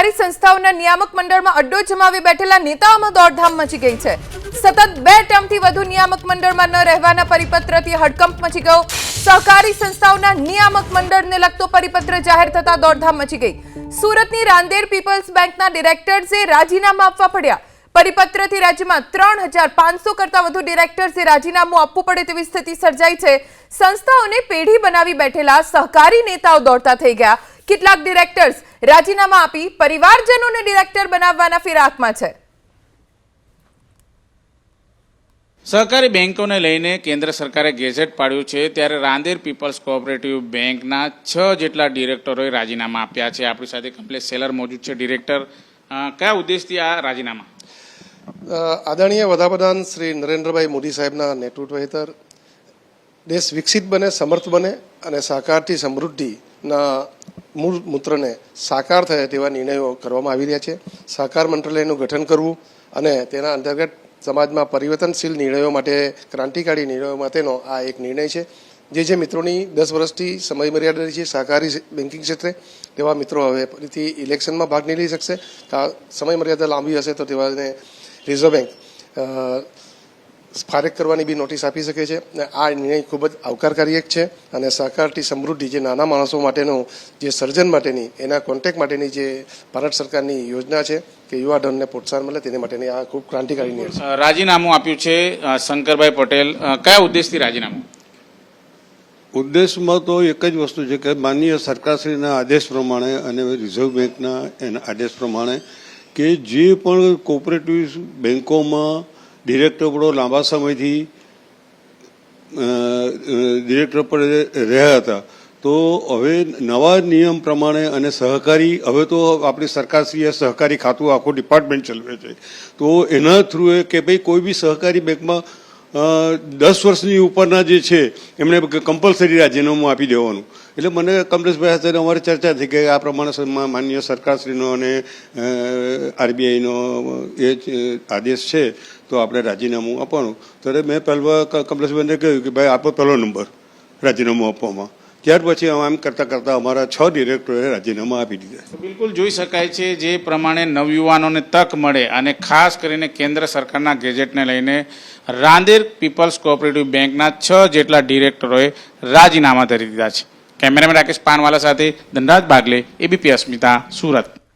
સહકારી સંસ્થાઓના નિયામક મંડળમાં અડ્ડો જમાવી બેઠેલા નેતાઓમાં દોડધામ મચી ગઈ છે। સતત 2 ટર્મથી વધુ નિયામક મંડળમાં ન રહેવાના પરિપત્રથી હડકંપ મચી ગયો। સહકારી સંસ્થાઓના નિયામક મંડળને લગતો પરિપત્ર જાહેર થતા દોડધામ મચી ગઈ। સુરતની રાંદેર પીપલ્સ બેંકના ડિરેક્ટર્સે રાજીનામા આપવા પડ્યા। પરિપત્રથી રાજ્યમાં 3500 કરતા વધુ ડિરેક્ટર્સે રાજીનામું આપવું પડે તેવી સ્થિતિ સર્જાઈ છે। સંસ્થાઓને પેઢી બનાવી બેઠેલા સહકારી નેતાઓ દોડતા થઈ ગયા। કેટલાક ડિરેક્ટર્સ રાજીનામા આપી પરિવારજનોને ડિરેક્ટર બનાવવાના ફિરાકમાં છે। સહકારી બેંકોને લઈને કેન્દ્ર સરકારે ગેઝેટ પાડ્યું છે, ત્યારે રાંદેર પીપલ્સ કોઓપરેટિવ બેંકના 6 જેટલા ડિરેક્ટરોએ રાજીનામા આપ્યા છે। આપણી સાથે કમ્પ્લેક્સ સેલર મોજૂદ છે। ડિરેક્ટર, કયા ઉદ્દેશથી આ રાજીનામા? આદરણીય વડાપ્રધાન શ્રી નરેન્દ્રભાઈ મોદી સાહેબના નેતૃત્વ હેઠળ દેશ વિકસિત બને, સમર્થ બને અને સહકારથી સમૃદ્ધિના મૂળ મૂત્રને સાકાર થાય તેવા નિર્ણયો કરવામાં આવી રહ્યા છે। સહકાર મંત્રાલયનું ગઠન કરવું અને તેના અંતર્ગત સમાજમાં પરિવર્તનશીલ નિર્ણયો માટે, ક્રાંતિકારી નિર્ણયો માટેનો આ એક નિર્ણય છે। જે મિત્રોની 10 વર્ષથી સમય મર્યાદા રહી છે સહકારી બેન્કિંગ ક્ષેત્રે, તેવા મિત્રો હવે ફરીથી ઇલેક્શનમાં ભાગ નહીં લઈ શકશે। સમય મર્યાદા લાંબી હશે તો તેવાને રિઝર્વ બેંક ફારેક કરવાની બી નોટિસ આપી શકે છે। આ નિર્ણય ખૂબ જ આવકારકારી એક છે અને સહકારથી સમૃદ્ધિ, જે નાના માણસો માટેનું જે સર્જન માટેની, એના કોન્ટેક્ટ માટેની જે ભારત સરકારની યોજના છે કે યુવા ધનને પ્રોત્સાહન મળે તેને માટેની આ ખૂબ ક્રાંતિકારી નિર્ણય છે। રાજીનામું આપ્યું છે શંકરભાઈ પટેલ, કયા ઉદ્દેશથી રાજીનામું? ઉદ્દેશમાં તો એક જ વસ્તુ છે કે માનનીય સરકારશ્રીના આદેશ પ્રમાણે અને રિઝર્વ બેંકના એના આદેશ પ્રમાણે કે જે પણ કોઓપરેટિવ બેંકોમાં ડિરેક્ટરો લાંબા સમયથી ડિરેક્ટર પર રહ્યા હતા, તો હવે નવા નિયમ પ્રમાણે અને સહકારી, હવે તો આપણી સરકારશ્રીએ સહકારી ખાતું આખું ડિપાર્ટમેન્ટ ચલાવે છે, તો એના થ્રુ કે ભાઈ કોઈ બી સહકારી બેંકમાં 10 વર્ષની ઉપરના જે છે એમણે કમ્પલસરી રાજીનામું આપી દેવાનું। એટલે મને કમલેશભાઈ સાથે અમારી ચર્ચા થઈ કે આ પ્રમાણે માનનીય સરકારશ્રીનો અને આરબીઆઈનો એ આદેશ છે તો આપણે રાજીનામું આપવાનું। ત્યારે મેં પહેલાં કમલેશભાઈને કહ્યું કે ભાઈ આપો પહેલો નંબર રાજીનામું આપવામાં। ત્યાર પછી આમ કરતાં કરતાં અમારા 6 ડિરેક્ટરોએ રાજીનામા આપી દીધા। બિલકુલ જોઈ શકાય છે જે પ્રમાણે નવયુવાનોને તક મળે અને ખાસ કરીને કેન્દ્ર સરકારના ગેજેટને લઈને રાંદેર પીપલ્સ કોઓપરેટિવ બેંકના 6 જેટલા ડિરેક્ટરોએ રાજીનામા ધરી દીધા છે। કેમેરામેન રાકેશ પાનવાલા સાથે ધનરાજ બાગલે, એબીપી અસ્મિતા, સુરત।